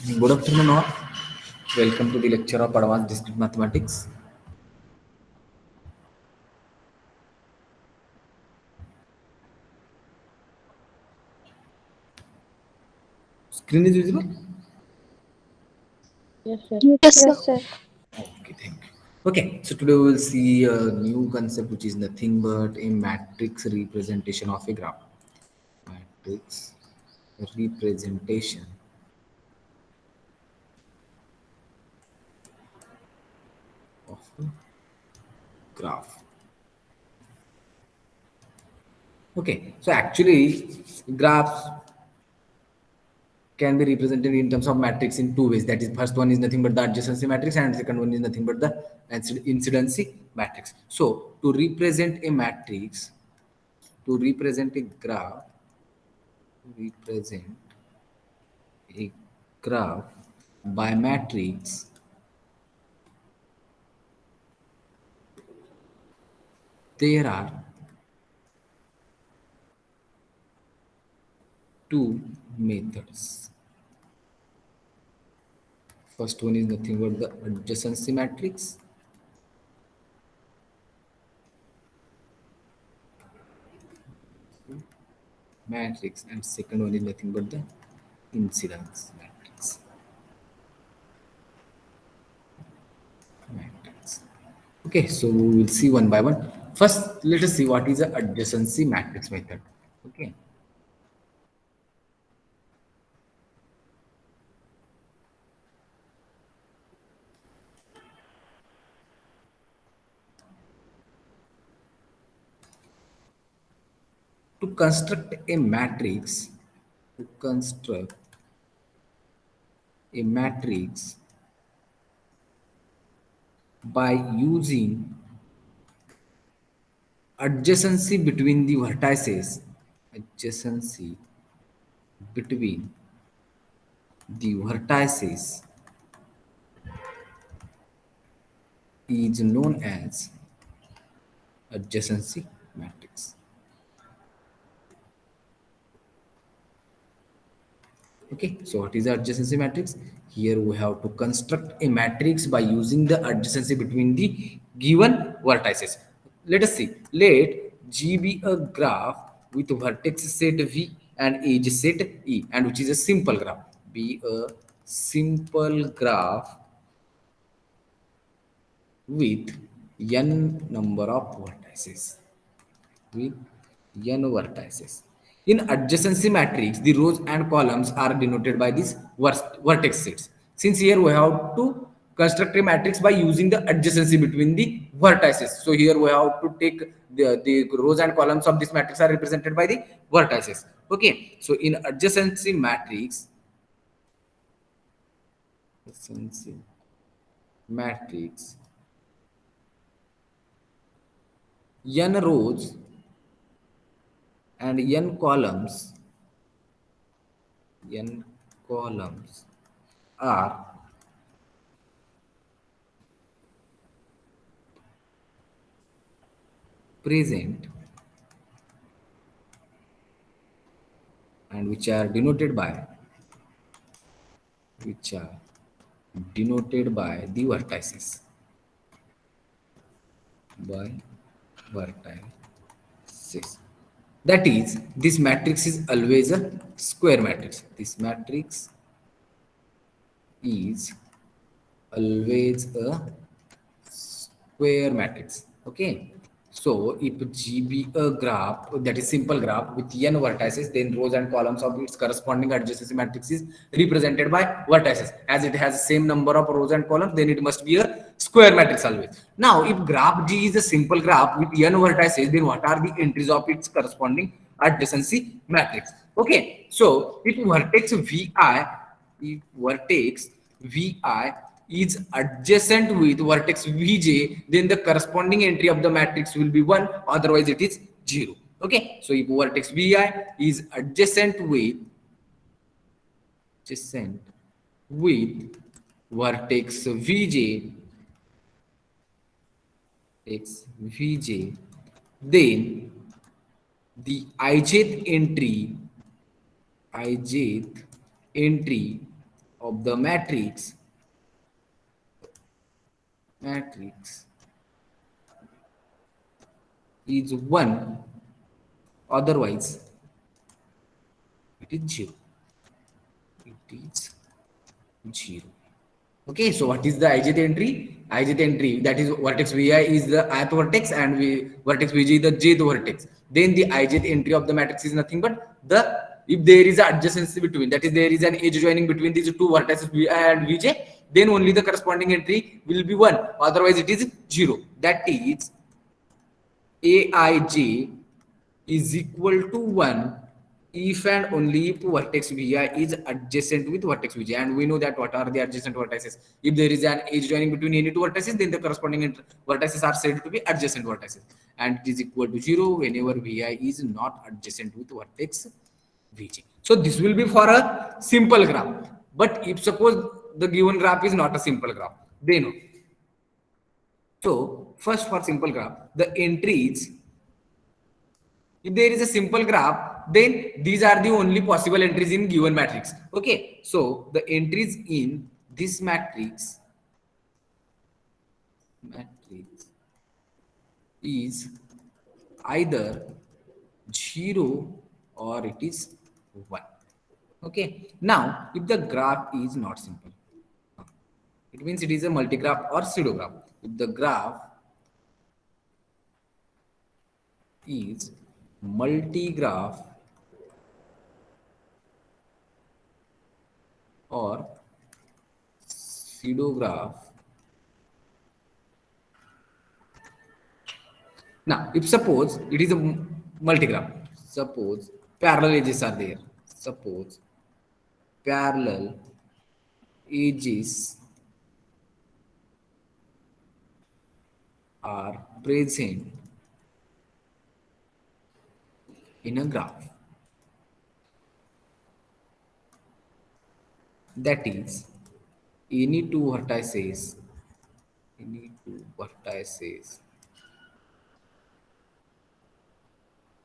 Good afternoon, all. Welcome to the lecture of Advanced Discrete Mathematics. Screen is visible? Yes, sir. Yes, sir. Okay, thank you. Okay, so today we will see a new concept which is nothing but a matrix representation of a graph. Matrix representation of a graph. Okay, so actually, graphs can be represented in terms of matrix in two ways. That is, first one is nothing but the adjacency matrix, and second one is nothing but the incidency matrix. So, to represent a graph, represent a graph by matrix, there are two methods. First one is nothing but the adjacency matrix, and second one is nothing but the incidence matrix. Okay, so we will see one by one. First, let us see what is the adjacency matrix method. Okay, to construct a matrix, to construct a matrix by using adjacency between the vertices, adjacency between the vertices is known as adjacency matrix. Okay, so what is the adjacency matrix? Here we have to construct a matrix by using the adjacency between the given vertices. Let us see. Let G be a graph with vertex set V and edge set E, and which is a simple graph. Be a simple graph with n number of vertices. With n vertices. In adjacency matrix, the rows and columns are denoted by these vertex sets. Since here we have to construct a matrix by using the adjacency between the vertices. So here we have to take the rows and columns of this matrix are represented by the vertices. Okay, so in adjacency matrix, n rows and n columns are present and which are denoted by the vertices, by vertices. That is, this matrix is always a square matrix. This matrix is always a square matrix. Okay, so if G be a graph, that is simple graph with n vertices, then rows and columns of its corresponding adjacency matrix is represented by vertices. As it has same number of rows and columns, then it must be a square matrix always. Now if graph G is a simple graph with n vertices, then what are the entries of its corresponding adjacency matrix? Okay, so if vertex vi is adjacent with vertex vj, then the corresponding entry of the matrix will be 1, otherwise it is 0. Okay, so if vertex vi is adjacent with vertex vj, then the ijth entry of the matrix is 1, otherwise it is 0. It is 0. Okay, so what is the ijth entry? Ijth entry, that is vertex vi is the ith vertex and vertex vj is the jth vertex. Then the ijth entry of the matrix is nothing but the, if there is an adjacency between, that is there is an edge joining between these two vertices vi and vj, then only the corresponding entry will be 1, otherwise it is 0. That is aij is equal to 1 if and only if vertex vi is adjacent with vertex vj, and we know that what are the adjacent vertices. If there is an edge joining between any two vertices, then the corresponding vertices are said to be adjacent vertices, and it is equal to 0 whenever vi is not adjacent with vertex vj. So this will be for a simple graph, but if suppose the given graph is not a simple graph, then so first for simple graph, the entries, if there is a simple graph, then these are the only possible entries in given matrix. Okay, so the entries in this matrix is either 0 or it is 1. Okay, now if the graph is not simple, it means it is a multigraph or pseudograph. If the graph is multigraph or pseudograph. Now, if suppose it is a multigraph, suppose parallel edges are there. Suppose parallel edges are present in a graph. That is, any two vertices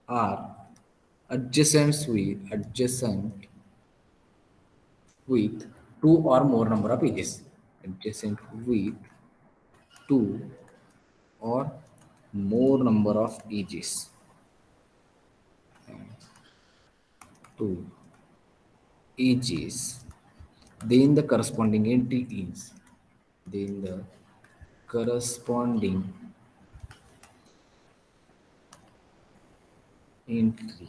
are adjacent with two or more number of edges. Adjacent with two or more number of edges. Two edges. Then the corresponding entry is, then the corresponding entry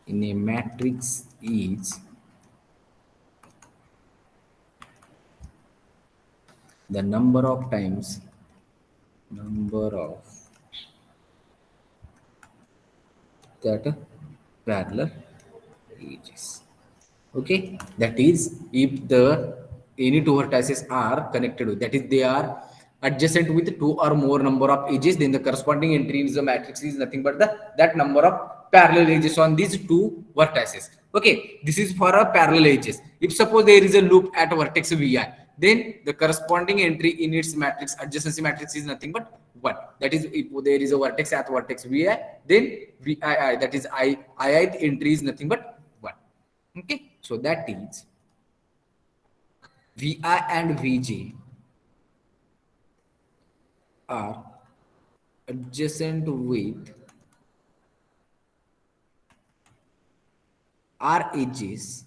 in a matrix is the number of that parallel edges. Okay, that is if the any two vertices are connected with, that is they are adjacent with two or more number of edges, then the corresponding entry in the matrix is nothing but that number of parallel edges on these two vertices. Okay, this is for a parallel edges. If suppose there is a loop at vertex vi, then the corresponding entry in its matrix, adjacency matrix, is nothing but 1. That is, if there is a vertex at vertex vi, then vi, that is ith entry is nothing but 1. Okay, so that is vi and vj are adjacent with r edges,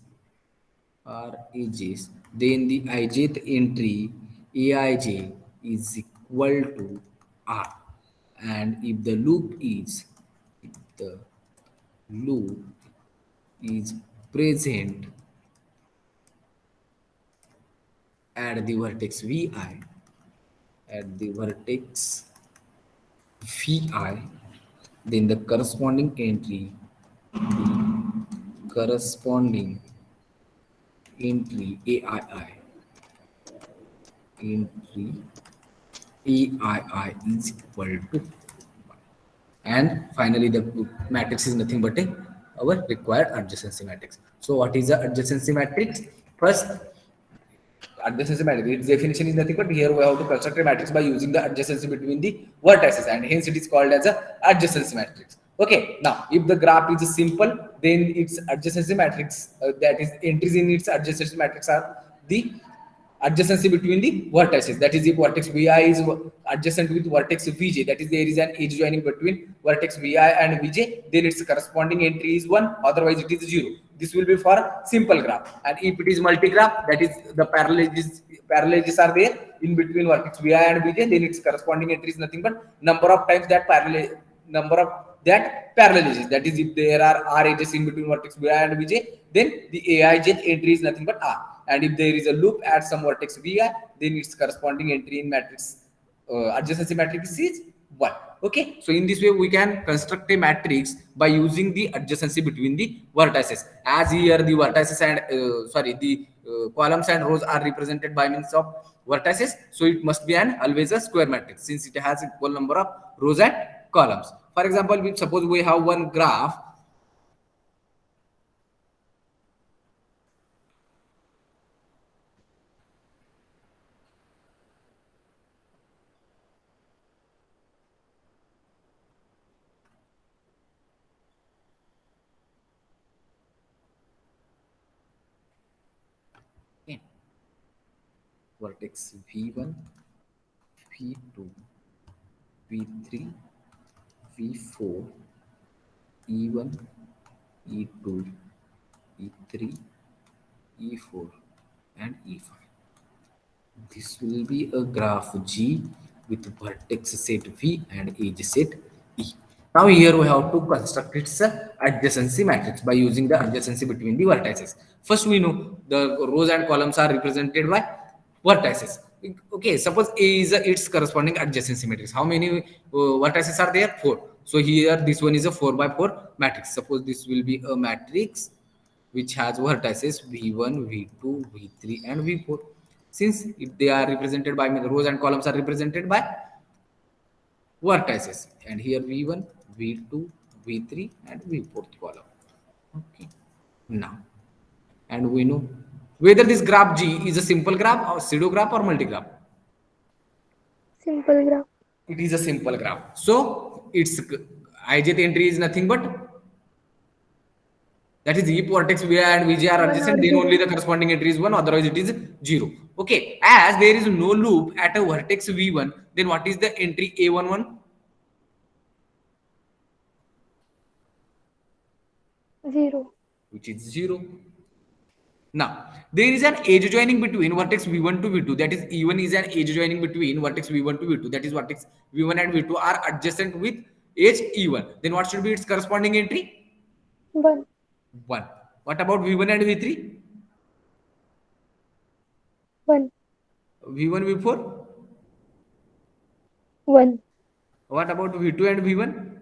then the ijth entry aij is equal to r, and if the loop is present at the vertex vi, then the corresponding entry aii is equal to 1. And finally the matrix is nothing but our required adjacency matrix. So what is the adjacency matrix? First, adjacency matrix, its definition is nothing but here we have to construct a matrix by using the adjacency between the vertices, and hence it is called as a adjacency matrix. Okay, now if the graph is simple, then its adjacency matrix, that is entries in its adjacency matrix are the adjacency between the vertices. That is, if vertex vi is adjacent with vertex vj, that is there is an edge joining between vertex vi and vj, then its corresponding entry is 1, otherwise it is 0. This will be for simple graph. And if it is multi graph, that is the parallel edges are there in between vertex vi and vj, then its corresponding entry is nothing but number of times that number of that parallel edges. That is, if there are r edges in between vertex vi and vj, then the aij entry is nothing but r. And if there is a loop at some vertex vi, then its corresponding entry in matrix adjacency matrix is 1. Okay, so in this way we can construct a matrix by using the adjacency between the vertices. As here the vertices and the columns and rows are represented by means of vertices, so it must be an always a square matrix since it has equal number of rows and columns. For example, suppose we have one graph. Okay. Vertex v1, v2, v3, v4, e1, e2, e3, e4, and e5. This will be a graph G with vertex set V and edge set E. Now here we have to construct its adjacency matrix by using the adjacency between the vertices. First we know the rows and columns are represented by vertices. Okay, suppose A is its corresponding adjacency matrix. How many vertices are there? 4. So here this one is a 4 by 4 matrix. Suppose this will be a matrix which has vertices v1, v2, v3, and v4. Since if they are represented by rows and columns are represented by vertices, and here v1, v2, v3, and v4th column. Okay. Now, and we know whether this graph G is a simple graph or pseudo graph or multi graph. Simple graph. It is a simple graph. So its ijth entry is nothing but, that is, if vertex vi and vj are 1 adjacent, or then 0. only the corresponding entry is 1, otherwise it is 0. Okay, as there is no loop at a vertex v1, then what is the entry a11? 0. Which is 0. Now, there is an edge joining between vertex v1 to v2, that is e1 is an edge joining between vertex v1 to v2, that is vertex v1 and v2 are adjacent with edge e1. Then what should be its corresponding entry? 1. 1. What about v1 and v3? 1. v1, v4? 1. What about v2 and v1?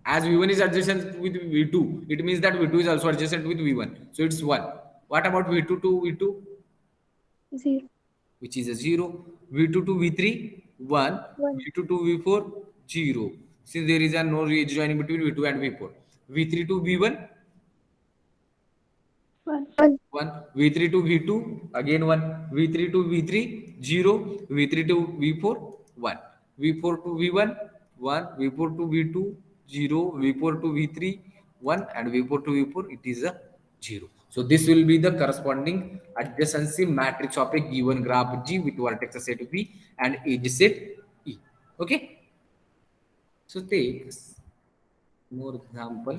As v1 is adjacent with v2, it means that v2 is also adjacent with v1, so it's 1. What about v2 to v2? 0. Which is a 0. v2 to v3, 1. 1. v2 to v4, 0. Since there is a no edge joining between v2 and v4. v3 to v1, 1. 1. v3 to v2, again 1. v3 to v3, 0. v3 to v4, 1. v4 to v1, 1. v4 to v2, 0. v4 to v3, 1. And v4 to v4, it is a 0. So this will be the corresponding adjacency matrix of a given graph G with vertex set V and edge set E. Okay. So take more example.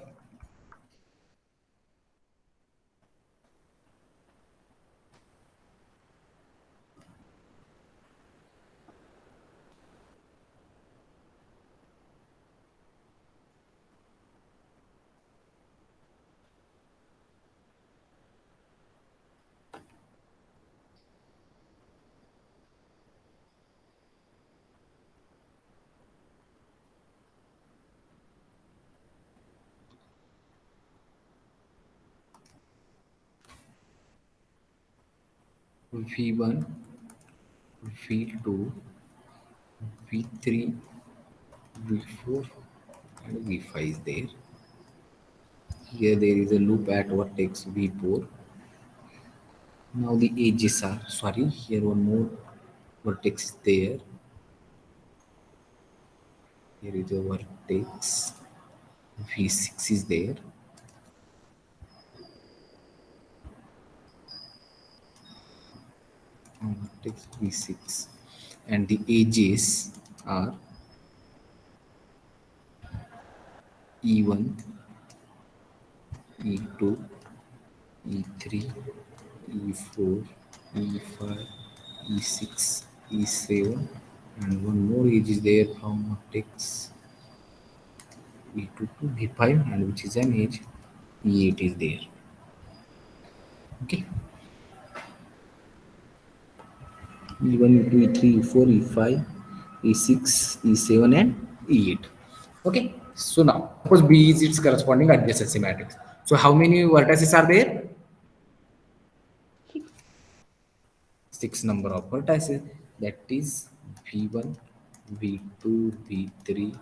V1, V2, V3, V4, and V5 is there. Here there is a loop at vertex V4. Now the edges are, sorry, here one more vertex is there. Here is a vertex V6 is there. matrix V6, and the edges are E1, E2, E3, E4, E5, E6, E7, and one more edge is there from matrix E2 to V5, and which is an edge E8 is there. Okay. E1, E2, E3, E4, E5, E6, E7, and E8. Okay. So now, suppose B is its corresponding adjacency matrix. So how many vertices are there? 6. 6 number of vertices. That is V1, V2, V3,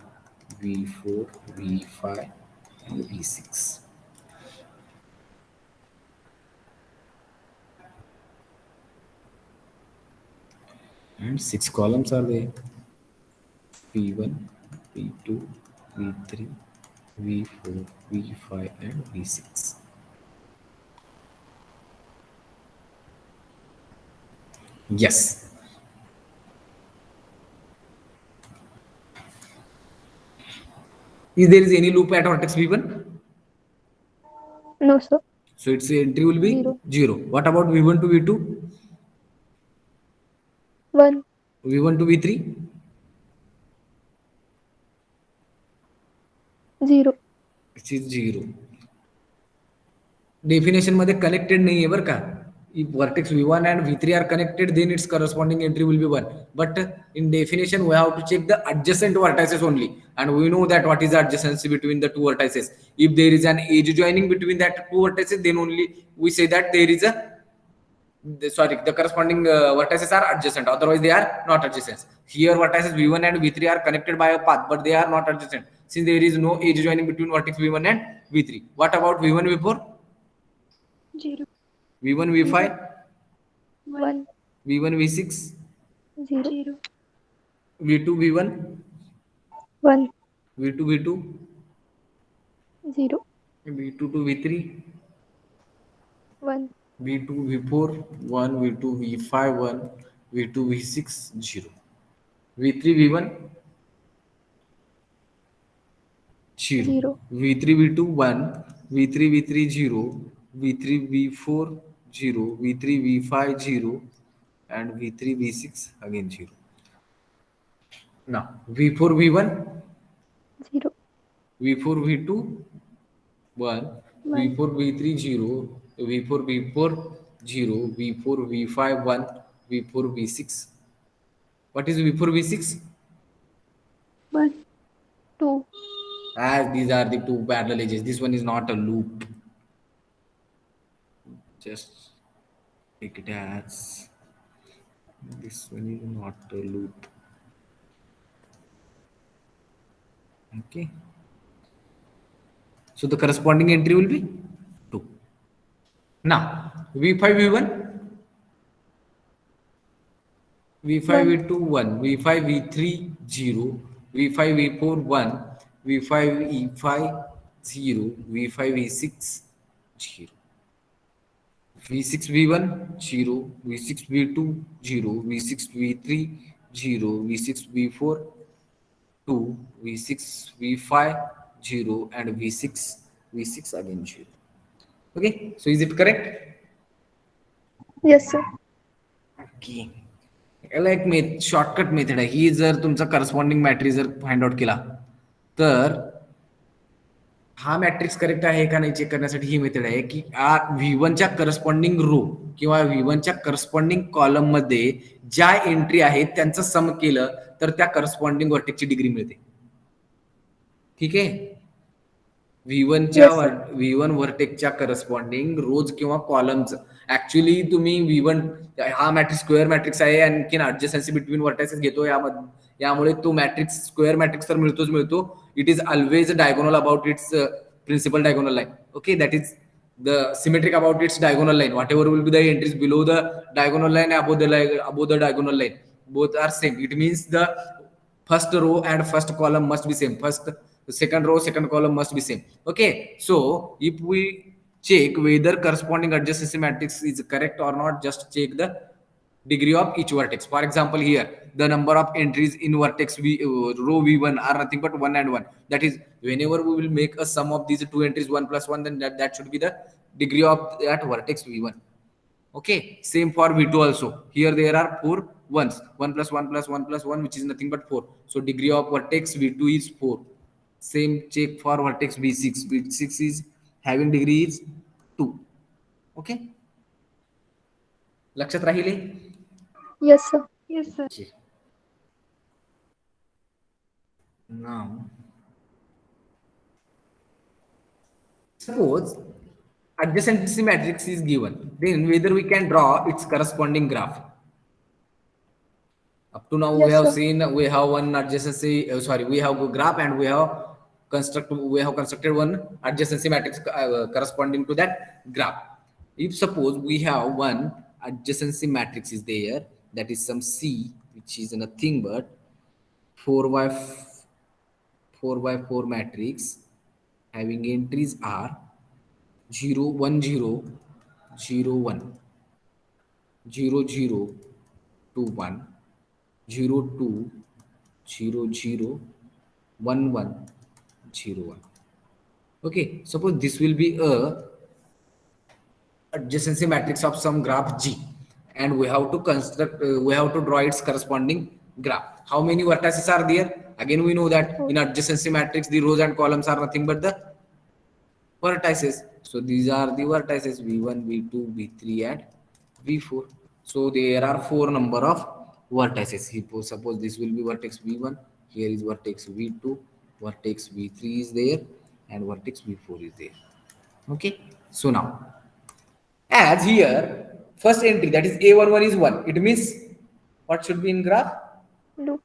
V4, V5, and V6. And 6 columns are there. V1, V2, V3, V4, V5, and V6. Yes. If there is any loop at vertex V1, No, sir. so its entry will be 0. 0. What about V1 to V2? 1. V1 to V3? 0. Which is 0. Definition मध्ये connected नाही आहे बरं का. If vertex V1 and V3 are connected, then its corresponding entry will be 1. But in definition, we have to check the adjacent vertices only. And we know that what is the adjacency between the two vertices. If there is an edge joining between that two vertices, then only we say that there is a the corresponding vertices are adjacent. Otherwise, they are not adjacent. Here, vertices V1 and V3 are connected by a path, but they are not adjacent. Since there is no edge joining between vertex V1 and V3. What about V1, V4? 0. V1, V5? 1. V1, V6? 0. V2, V1? 1. V2, V2? 0. V2 to V3? 1. V2, V4? 1, V2, V5, 1, V2, V6, 0. V3, V1? 0. V3, V2, 1, V3, V3, 0, V3, V4, 0, V3, V5, 0, and V3, V6, again 0. Now, V4, V1, 0. V4, V2, 1, V4, V3, 0, V4, V4, 0, V4, V5, 1, V4, V6. What is V4, V6? 1. 2. As these are the two parallel edges. This one is not a loop. Just take it as this one is not a loop. Okay. So the corresponding entry will be 2. Now V5, V1, V5, V2, 1, V5, V3, 0, V5, V4, 1, V5, E5, 0, V5, V6, 0. V6, V1, 0, V6, V2, 0, V6, V3, 0, V6, V4, 2, V6, V5, 0, and V6, V6 again 0. Okay, so is it correct? Yes, sir. Okay. याला एक shortcut method आहे. ही जर तुमचा corresponding matrix जर find out केला तर हा matrix correct आहे का नाही चेक करण्यासाठी ही मेथड आहे की V1च्या करस्पॉन्डिंग रो किंवा V1च्या करस्पॉन्डिंग कॉलम मध्ये ज्या एंट्री आहेत त्यांचं सम केलं तर त्या करस्पॉन्डिंग वर्टेक्सची डिग्री मिळते. ठीक आहे. V1 वर्टेक्सच्या करस्पॉन्डिंग रोज किंवा कॉलमचं ऍक्च्युअली तुम्ही V1 हा मॅट्रिक्स स्क्वेअर मॅट्रिक्स आहे आणखीन ऍडजस्टन्सी बिटवीन वर्टेक्सेस घेतो यामुळे तो मॅट्रिक्स स्क्वेअर मॅट्रिक्स तर मिळतोच मिळतो. It is always diagonal about its principal diagonal line. Okay, that is the symmetric about its diagonal line. Whatever will be the entries below the diagonal line, above the diagonal line, both are same. It means the first row and first column must be same. Second row, second column must be same. Okay, so if we check whether corresponding adjacency matrix is correct or not, just check the degree of each vertex. For example, here the number of entries in vertex row v1 are nothing but 1 and 1. That is, whenever we will make a sum of these two entries 1 plus 1, then that should be the degree of that vertex v1. Okay, same for v2 also. Here there are 4 ones, 1 plus 1 plus 1 plus 1, which is nothing but 4. So degree of vertex v2 is 4. Same check for vertex v6. v6 is having degree is 2. Okay, लक्षात राहिले? Yes, sir. Yes, sir. Okay. Now, suppose adjacency matrix is given, then whether we can draw its corresponding graph. Up to now, we Yes, have sir. seen we have one adjacency. We have a graph and we have constructed one adjacency matrix corresponding to that graph. If suppose we have one adjacency matrix is there, that is some C, which is nothing but 4 by 4 matrix having entries are 0 1 0 0 1 0 0 2 1 0 2 0 0 1 1 0 1. Okay, suppose this will be a adjacency matrix of some graph G, and we have to draw its corresponding graph. How many vertices are there? Again, we know that in adjacency matrix the rows and columns are nothing but the vertices. So these are the vertices v1, v2, v3 and v4. So there are 4 number of vertices. Suppose this will be vertex v1, here is vertex v2, vertex v3 is there, and vertex v4 is there. Okay, so now as here first entry, that is a11 is 1, it means what should be in graph? Loop.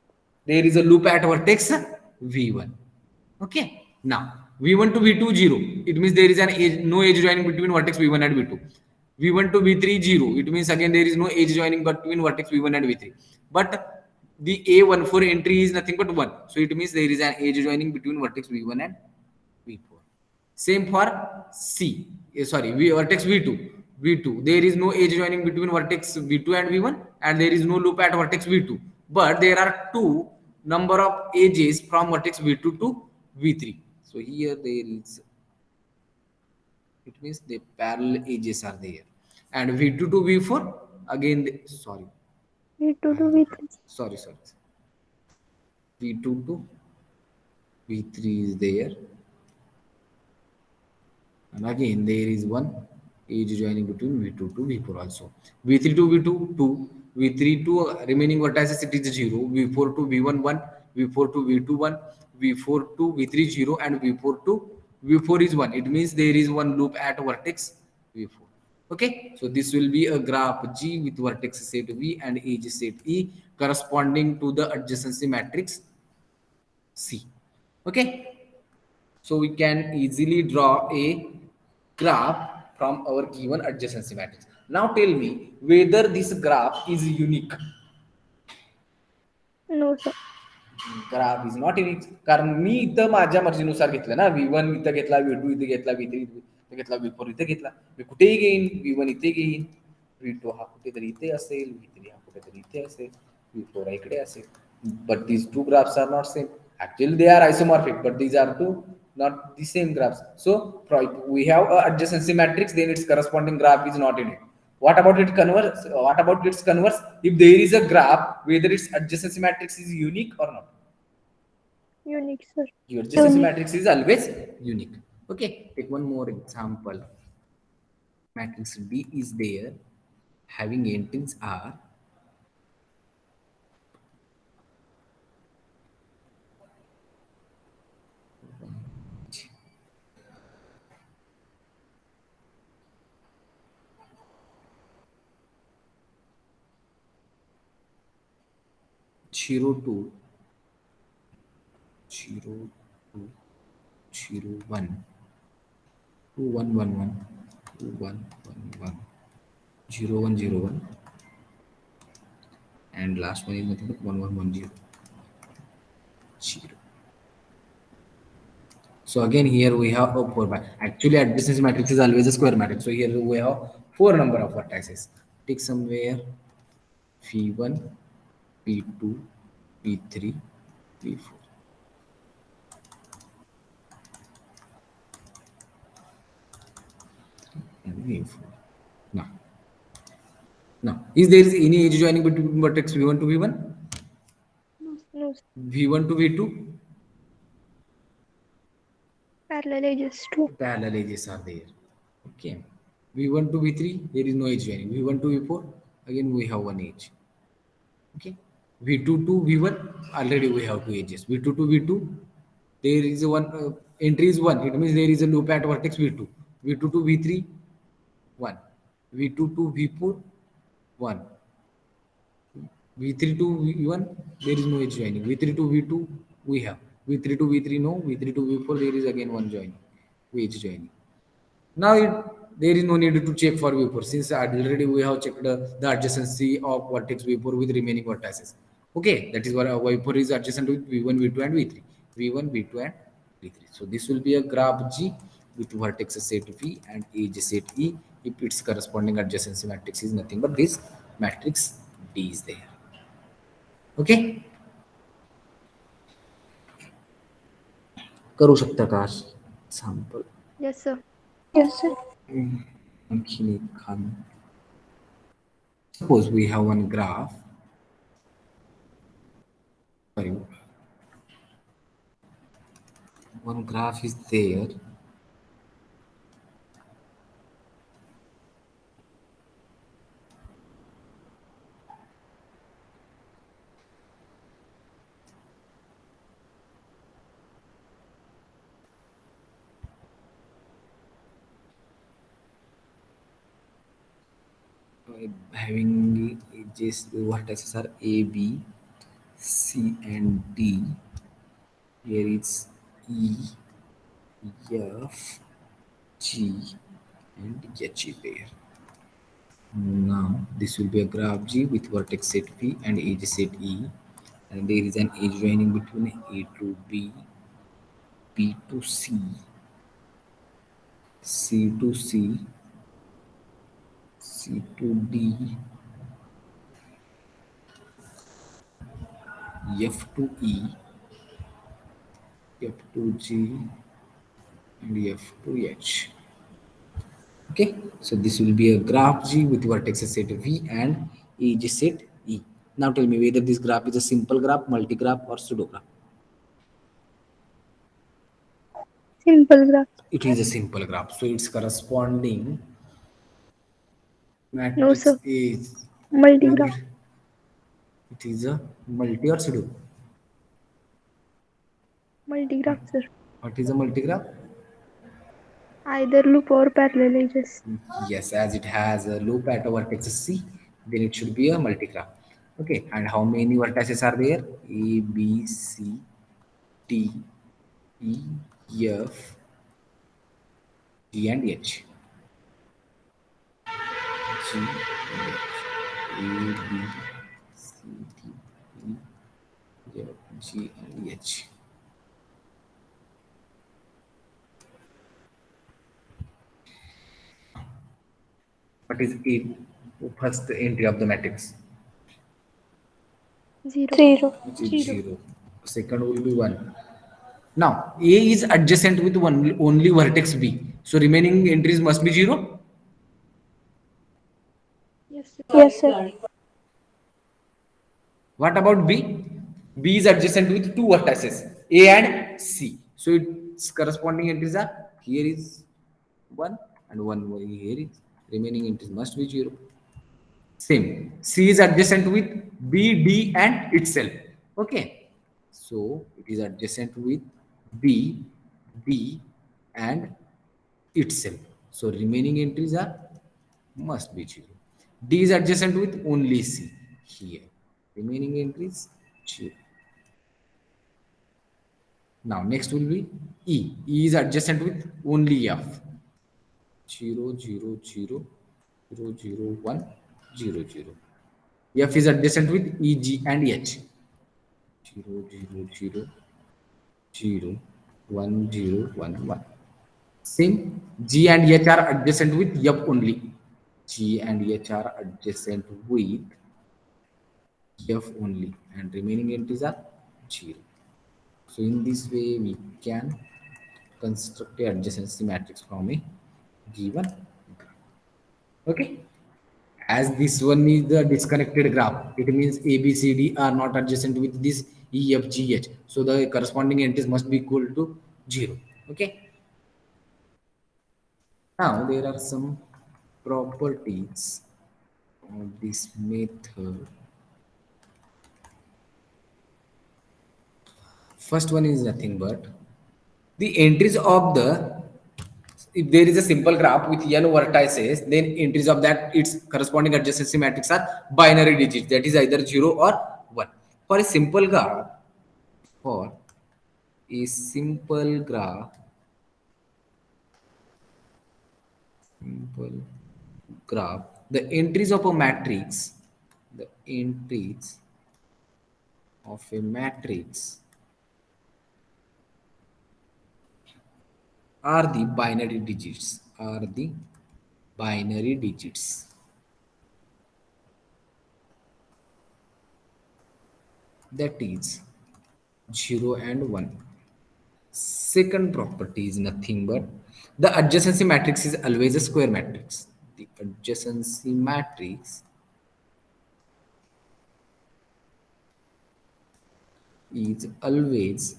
There is a loop at vertex v1. Okay, now v1 to v2 0, it means there is no edge joining between vertex v1 and v2. v1 to v3 0, it means again there is no edge joining between vertex v1 and v3. But the a14 entry is nothing but 1, so it means there is an edge joining between vertex v1 and v4. Same for vertex v2, there is no edge joining between vertex v2 and v1, and there is no loop at vertex v2, but there are 2 number of edges from vertex v2 to v3. So here there is, it means the parallel edges are there, and v2 to v4 again V2 to V3. v2 to v3 is there, and again there is one edge joining between v2 to v4 also. v3 to v2 2, v3 to remaining vertices it is 0, v4 to v1 1, v4 to v2 1, v4 to v3 0, and v4 to v4 is 1. It means there is one loop at vertex v4. Okay, so this will be a graph G with vertex set V and edge set E corresponding to the adjacency matrix C. Okay, so we can easily draw a graph from our given adjacency matrix. Now tell me whether this graph is unique. No, sir. Graph is not unique, कारण मी इथं माझ्या मर्जीनुसार घेतलं ना, v1 इथं घेतला, v2 इथे घेतला, v3 इथे घेतला, v4 इथे घेतला. मी कुठेही घेईन, v1 इथे घेईन, v2 हा कुठेतरी इथे असेल, v3 हा कुठेतरी इथे असेल, v4 हा इकडे असेल. But these two graphs are not same. Actually they are isomorphic, but these are two not the same graphs. So we have a adjacency matrix, then its corresponding graph is not unique. What about its converse? If there is a graph, whether its adjacency matrix is unique or not? Unique, sir. Your adjacency matrix is always unique. Okay, take one more example. Matrix D is there, having entries are 0 2 0 2 0 1 2 1 1 1 2 1 1 1 0 1 0 1, and last one is nothing but 1 1 1 0 0. So again here we have a 4 by, actually adjacency matrix is always a square matrix, so here we have 4 number of vertices. Take somewhere V1, V2, V3, V4. And V4. Now, is there is any edge joining between vertex V1 to V1? No, sir. V1 to V2? Parallel edges too. Parallel edges are there. Okay. V1 to V3, there is no edge joining. V1 to V4, again we have one edge. Okay. V2 to V1, already we have two edges. V2 to V2, there is a one entry is one. It means there is a loop at vertex V2. V2 to V3, one. V2 to V4, one. V3 to V1, there is no edge joining. V3 to V2, we have. V3 to V3, no. V3 to V4, there is again one joining. Edge joining. Now there is no need to check for V4 since already we have checked the adjacency of vertex V4 with remaining vertices. Okay, that is what V4 is adjacent with V1, V2, and V3. V1, V2, and V3. So this will be a graph G with vertex set V and edge set E if its corresponding adjacency matrix is nothing but this matrix D is there. Okay, करू शकता का example? Yes, sir. Yes, sir. आणखीन एक Khan. Suppose we have one graph. Sorry, one graph is there. Having edges, vertices are A, B, C, and D. Here is E, F, G, and H there. Now this will be a graph G with vertex set V and edge set E, and there is an edge joining between A to B, B to C, C to C, C to D, F to E, F to G, and F to H. Okay, so this will be a graph G with vertex set V and edge set E. Now tell me whether this graph is a simple graph, multi-graph, or pseudo-graph. Simple graph. It is a simple graph, so its corresponding matrix No, sir. is Multi-graph. It is a multi or pseudo. Multi-graph, sir. What is a multi-graph? Either loop or parallel edges. Yes, as it has a loop at a vertex C, then it should be a multi-graph. Okay, and how many vertices are there? A, B, C, D, E, F, G, and H. G, and H. A, B, C, D, E, F, G, and H. What is A? First entry of the matrix? 0. 0. Which is 0. Second will be 1. Now, A is adjacent with only vertex B. So, remaining entries must be 0. Yes, sir. Yes, sir. What about B? B is adjacent with two vertices, A and C. So, its corresponding entries are here is 1 and 1 here is remaining entries must be 0. Same. C is adjacent with B, D, and itself. Okay. So it is adjacent with B, D, and itself. So remaining entries are must be 0. D is adjacent with only C here. Remaining entries 0. Now next will be E. E is adjacent with only F. 0, 0, 0, 0, 0, 1, 0, 0. F is adjacent with E, G, and H. 0, 0, 0, 0, 1, 0, 1, 1. Same. G and H are adjacent with F only. G and H are adjacent with F only, and remaining entries are 0. So in this way, we can construct a adjacency matrix from a given graph. Okay. As this one is the disconnected graph, it means A, B, C, D are not adjacent with this E, F, G, H. So the corresponding entries must be equal to 0. Okay. Now there are some properties of this method. First one is nothing but the entries of the, if there is a simple graph with n vertices, then entries of that its corresponding adjacency matrix are binary digits, that is either 0 or 1. For a simple graph, for a simple graph, simple graph, the entries of a matrix, the entries of a matrix are the binary digits, are the binary digits. That is 0 and 1. Second property is nothing but the adjacency matrix is always a square matrix. The adjacency matrix is always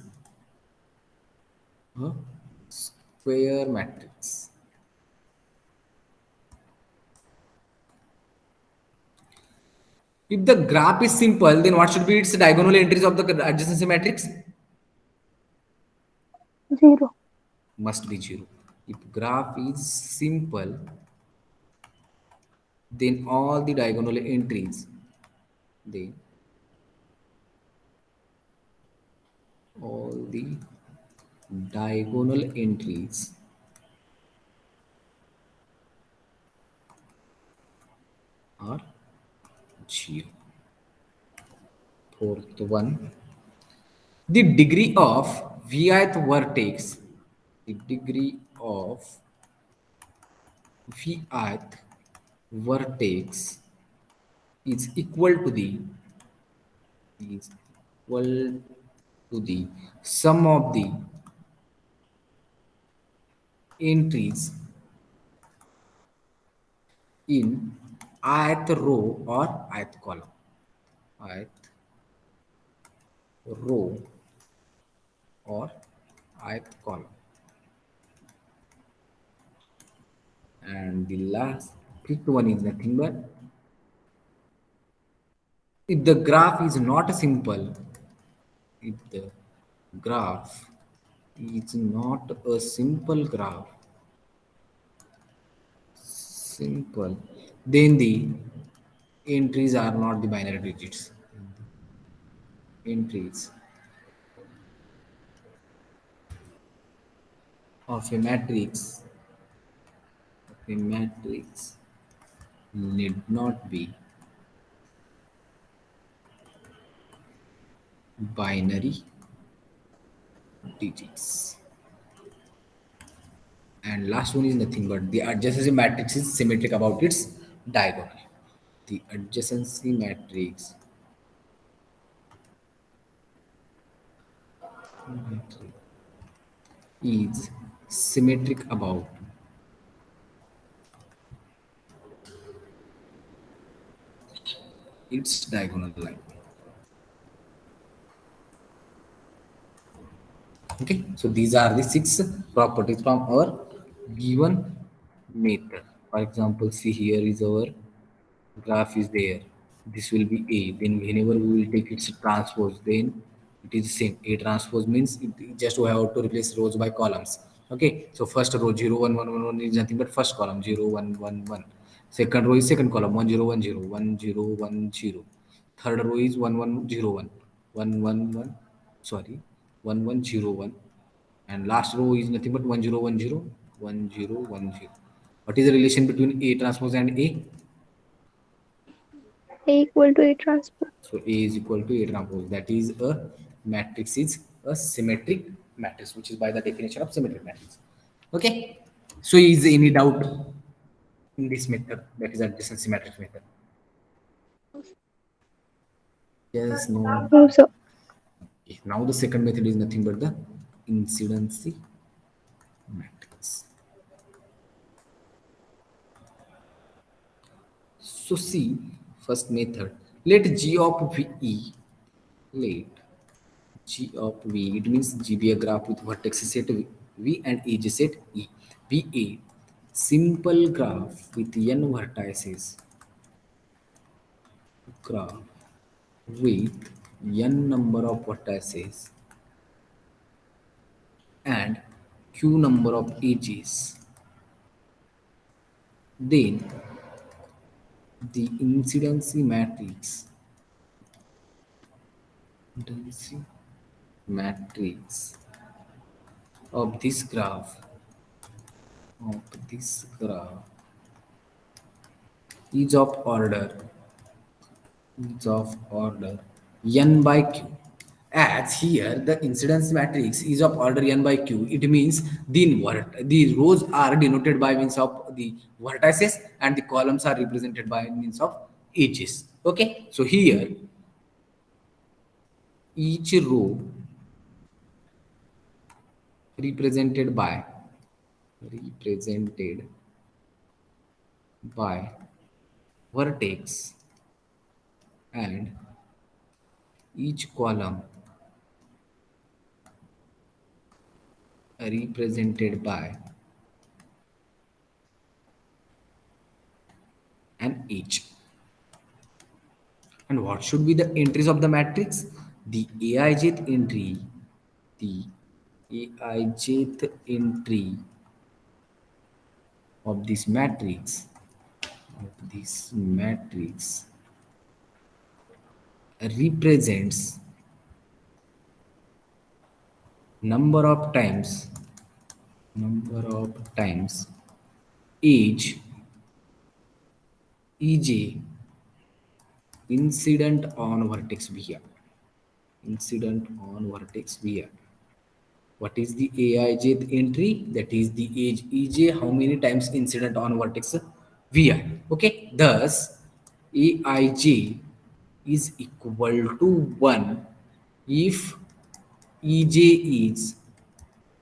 a square matrix. If the graph is simple, then what should be its diagonal entries of the adjacency matrix? 0. Must be 0. If graph is simple, then all the diagonal entries, then all the diagonal entries are 0. Fourth one, the degree of vith vertex, the degree of vith vertex is equal to the, is equal to the sum of the entries in ith row or ith column, ith row or ith column. And the last fifth one is nothing but if the graph is not simple, if the graph is not a simple graph, simple, then the entries are not the binary digits. Entries of a matrix need not be binary digits. And last one is nothing but the adjacency matrix is symmetric about its diagonal. The adjacency matrix is symmetric about its diagonal line. Okay, so these are the 6 properties from our given method. For example, see here is our graph is there. This will be A. Then whenever we will take its transpose, then it is same. A transpose means it just we have to replace rows by columns. Okay, so first row 0 1 1 1 1 is nothing but first column 0 1 1 1. Second row is second column 1 0 1 0 1 0 1 0. Third row is 1 1 0 1 1 1 1. Sorry, 1 1 0 1. And last row is nothing but 1 0 1 0 1 0 1 0. What is the relation between A transpose and A? A equal to A transpose. So A is equal to A transpose. That is a matrix is a symmetric matrix, which is by the definition of symmetric matrix. Okay. So is any doubt in this method? That is adjacency matrix method. Yes, no. No, sir. Okay. Now the second method is nothing but the incidency matrix. So see, first method. Let G of VE, let G of V, it means G be a graph with vertex set V and edge set E. Be a simple graph with n vertices, graph with n number of vertices and q number of edges. Then the incidency matrix of this graph of this graph is of order n by q. As here the incidence matrix is of order n by q, it means the rows are denoted by means of the vertices and the columns are represented by means of edges. Okay, so here each row represented by represented by vertex and each column represented by an edge. And what should be the entries of the matrix? The aijth entry, the aijth entry of this matrix represents number of times age ej incident on vertex vr incident on vertex vr. What is the aijth entry? That is the age ej, how many times incident on vertex vi. Okay, thus aij is equal to 1 if ej is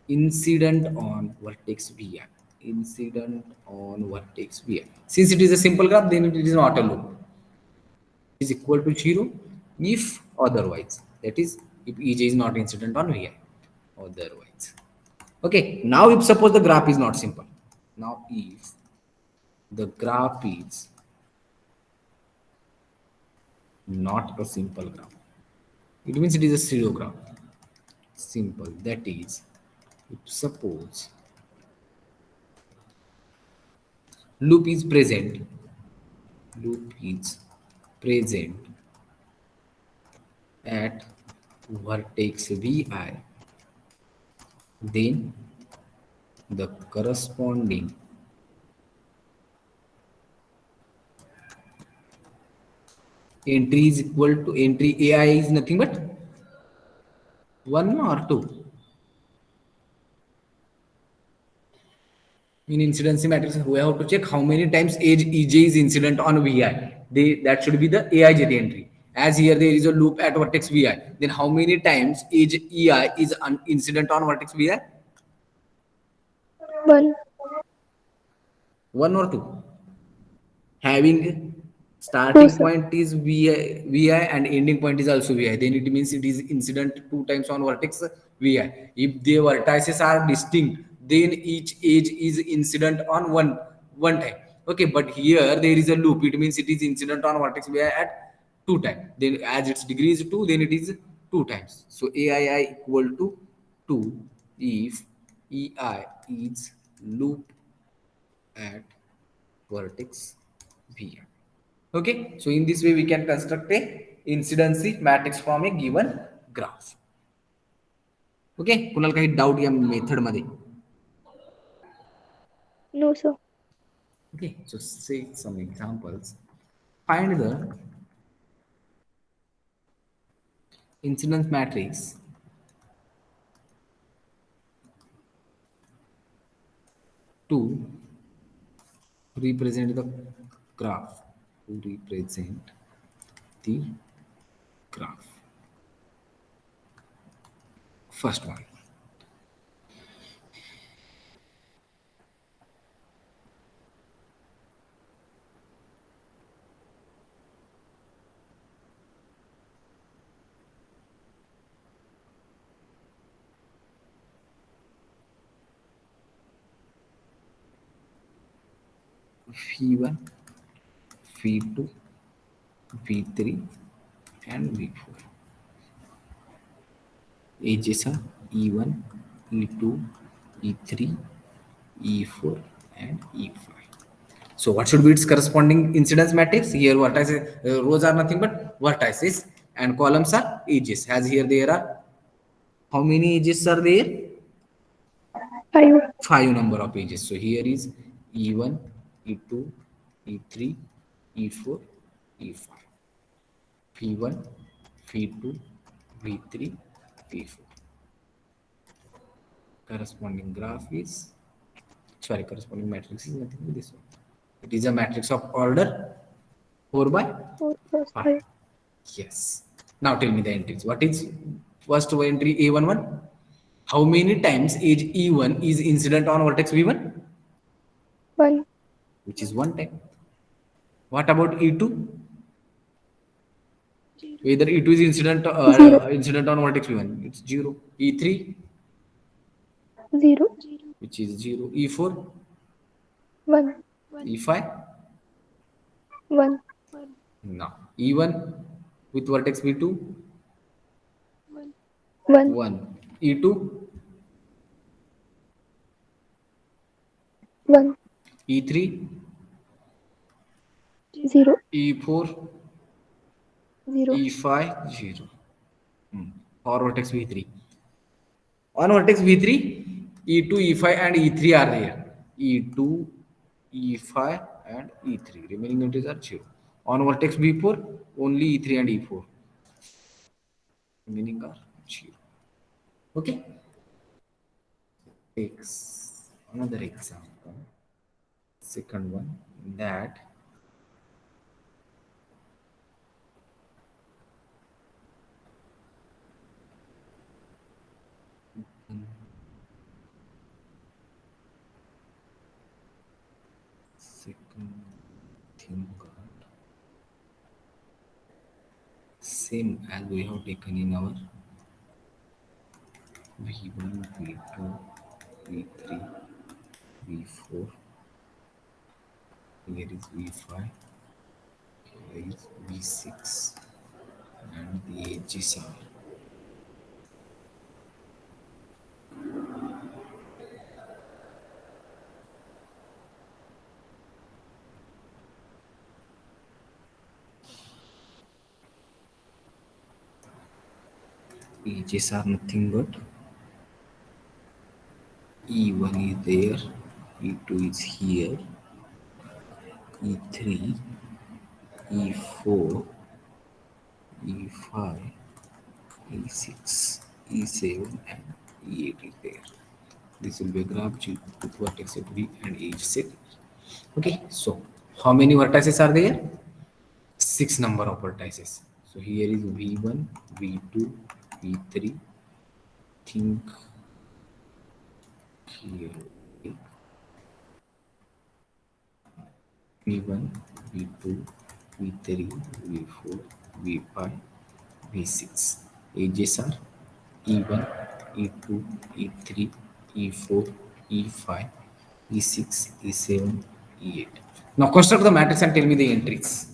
incident on vertex vi. Incident on vertex vi, since it is a simple graph, then it is not a loop. Is equal to 0 if otherwise, that is if ej is not incident on vi otherwise. Okay, now if suppose the graph is not simple, now if the graph is not a simple graph, it means it is a pseudo graph. Simple, that is if suppose loop is present loop is present at vertex vi, then the corresponding entry is equal to entry ai is nothing but 1 or 2. In incidency matrix we have to check how many times age ej is incident on vi. That should be the aij entry. As here there is a loop at vertex vi, then how many times age ei is incident on vertex vi? 1. 1 or 2? Having 2, starting sir. point is vi and ending point is also vi, then it means it is incident 2 times on vertex vi. If the vertices are distinct, then each edge is incident on one time. Okay, but here there is a loop, it means it is incident on vertex vi at 2 times, then as its degree is 2, then it is 2 times. So aii equal to 2 if ei is loop at vertex vi. Okay, so in this way we can construct a incidency matrix from a given graph. Okay, कुणाला काही doubt या method मध्ये? No, sir. Okay, so say some examples. Find the incidence matrix to represent the graph, to represent the graph. First one. V1, V2, V3, and V4. Edges are E1, E2, E3, E4, and E5. So what should be its corresponding incidence matrix? Here vertices, rows are nothing but vertices and columns are edges. As here there are, how many edges are there? 5. 5 number of edges. So here is E1, E2, E3, E4, E5. V1, V2, V3, V4. Corresponding graph is, sorry, corresponding matrix is nothing but this one. It is a matrix of order 4 by 4 plus 5. 5. Yes. Now tell me the entries. What is first entry A11? How many times edge E1 is incident on vertex V1? 1. Which is one time. What about E2? Whether E2 is 0. incident on vertex V1, it's 0. E3, 0. which is 0. E4, 1. E5, 1. no. E1 with vertex V2, 1. 1. E2, 1. E3, 0. E4, 0. E5, 0. Or vertex V3. On vertex V3, E2, E5 and E3 are there. E2, E5 and E3. Remaining entries are 0. On vertex V4, only E3 and E4. Remaining are 0. Okay. Takes another example. Second one, that second thing same as we have taken in our V1, V2, V3, V4. Here is V5, here is V6, and the edges are nothing but E1 is there, E2 is here, E3, E4, E5, E6, E7, and E8 is there. This will be a graph with vertex set V and edge set. Okay, so how many vertices are there? 6 number of vertices. So here is V1, V2, V3. Think here V1, V2, V3, V4, V5, V6. Edges are E1, E2, E3, E4, E5, E6, E7, E8. Now construct the matrix and tell me the entries.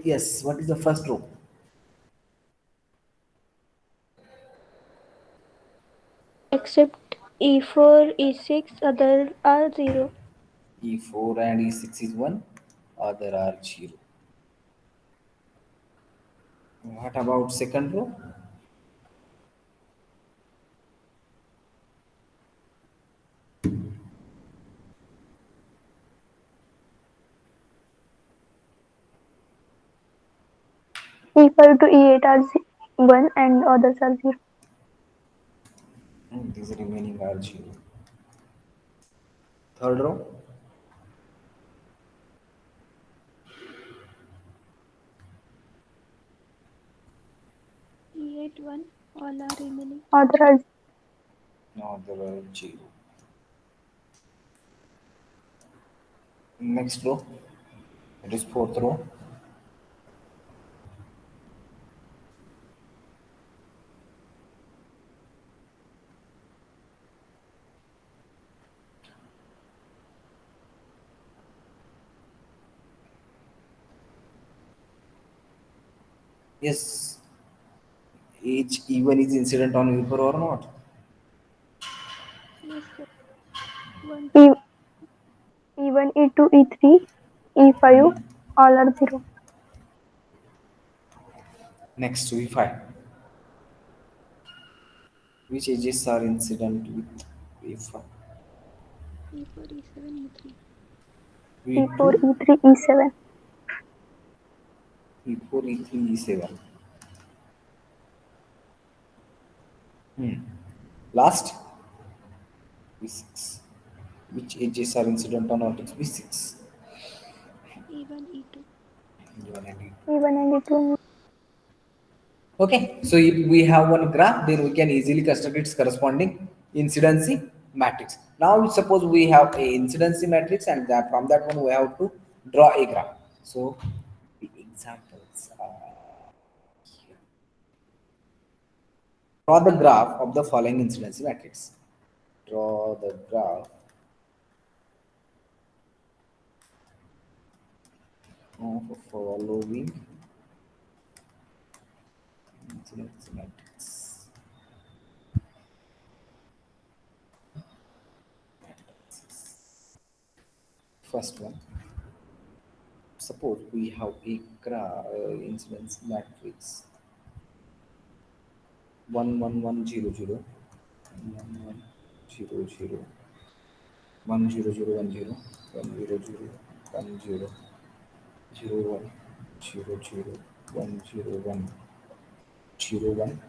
Yes, what is the first row? Except E4, E6, other are 0. E4 and E6 is 1, other are 0. What about second row? E5 to E8 are 1 and others are 0. And these remaining are 0. Third row. E8 1, all are remaining. Other are Now there are 0. Next row. It is fourth row. Yes, age even is incident on Uber or not? yes, sir. One. E1, E2, E3, E5, all are 0. Next V5. Which edges are incident with V5? E4, E7, E3. E4, V2, E3, E7. E4, E3, E7. Last V6. Which edges are incident on vertex V6? E1, E2. E1 and E2. E1 and E2. Okay, so if we have one graph, then we can easily construct its corresponding incidency matrix. Now, suppose we have a incidency matrix, and that from that one we have to draw a graph. So, the examples are here. Draw the graph of the following incidency matrix. Draw the graph of the following incidency matrix. First one. Suppose we have a incidence matrix 1 1 1 0 0 1 1 0 0 1 0 0 1 0 1 0 0 1 0 0 1 0 0 1 0 1 0 1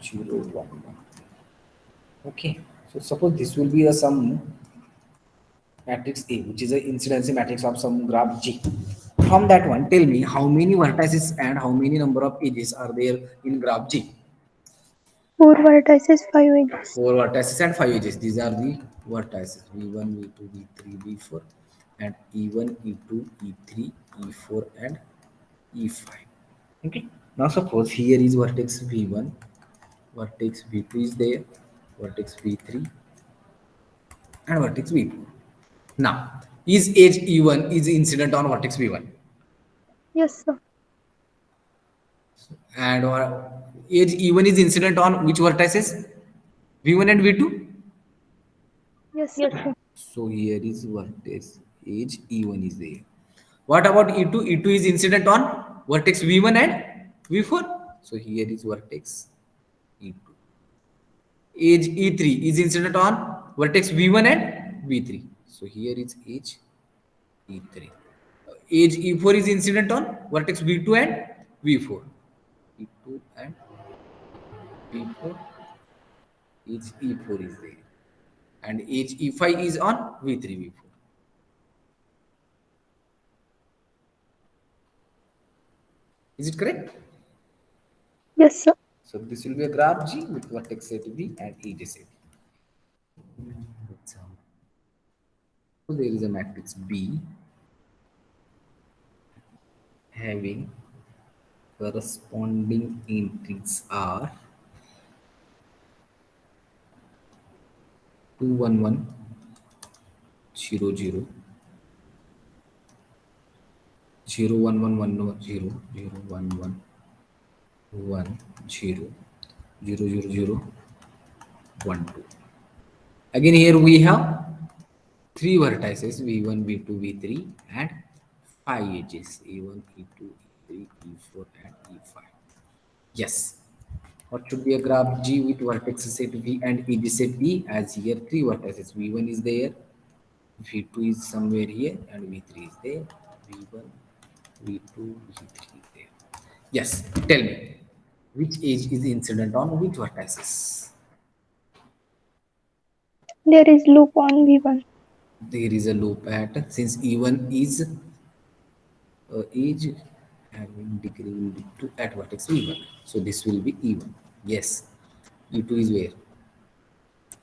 0 1 1. Okay, so suppose this will be a sum matrix A, which is an incidency matrix of some graph G. From that one, tell me how many vertices and how many number of edges are there in graph G? 4 vertices, 5 edges. 4 vertices and 5 edges. These are the vertices V1, V2, V3, V4, and E1, E2, E3, E4, and E5. Okay. Now suppose here is vertex V1, vertex V2 is there, vertex V3, and vertex V4. Now, is edge E1 is incident on vertex V1, Yes, sir. and edge E1 is incident on which vertices? V1 and V2. Yes, sir. Yes, sir. So here is vertex edge E1 is there. What about E2? E2 is incident on vertex V1 and V4. So here is vertex E2. Edge E3 is incident on vertex V1 and V3. So here is edge E3. Edge E4 is incident on vertex V2 and V4. E2 and V4. Edge E4 is there. And edge E5 is on V3, V4. Is it correct? Yes, sir. So this will be a graph G with vertex set V and edge set. So there is a matrix B having corresponding entries are 2 1 1 0 0 0 1 1 1 0 0 1 1 1 0 0 0 0 1 2. Again here we have three vertices V1, V2, V3 and five edges E1, E2, E3, E4 and E5. Yes. What should be a graph G with vertex set V and edge set E? As here three vertices V1 is there, V2 is somewhere here and V3 is there. V1, V2, V3 there. Yes, tell me, which edge is incident on which vertices? There is loop on V1. There is a loop at, since E1 is edge having degree to at vertex V1. So this will be E1. Yes. E2 is where?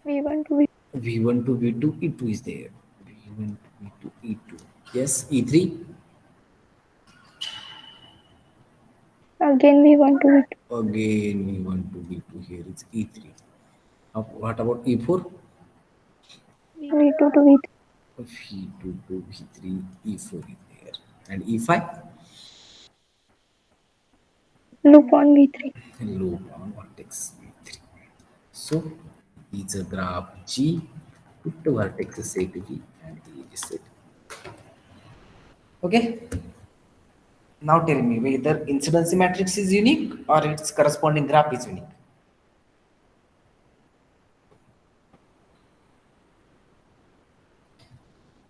V1 to V. V1 to V2, E2 is there. V1 to V2, E2. Yes, E3. Again V1 to V2. Again, V1 to V2. Here is E3. What about E4? V2 to V3. V2 to V3, E4 is there. And E5? Loop on V3. Loop on vertex V3. So, is a graph G with the vertex set V and edge set. Okay. Now tell me whether incidency matrix is unique or its corresponding graph is unique.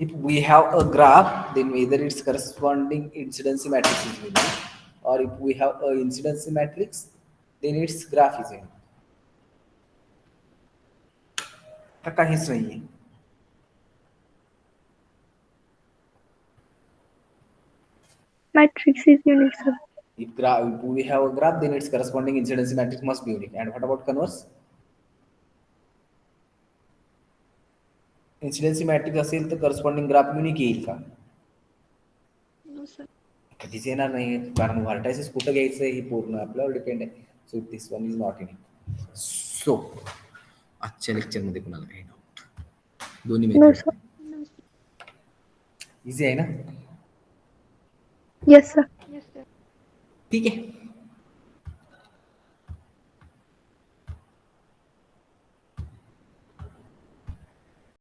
If we have a graph, then whether its corresponding incidency matrix is unique, or if we have a incidency matrix, then its graph is unique. का काहीच नाहीये. Matrix is unique, sir. If we have a graph, then its corresponding incidency matrix must be unique. And what about converse? Incidency matrix असेल तर corresponding graph unique येईल का? No, sir. कधीच येणार नाही, कारण व्हर्टायसेस कुठं घ्यायचं हे पूर्ण आपल्यावर डिपेंड आहे. So this one is not unique. So आजच्या लेक्चरमध्ये कुणाला काही डाऊट? दोन्ही No, मेथड sir. इझी आहे ना? Yes, sir. ठीक आहे.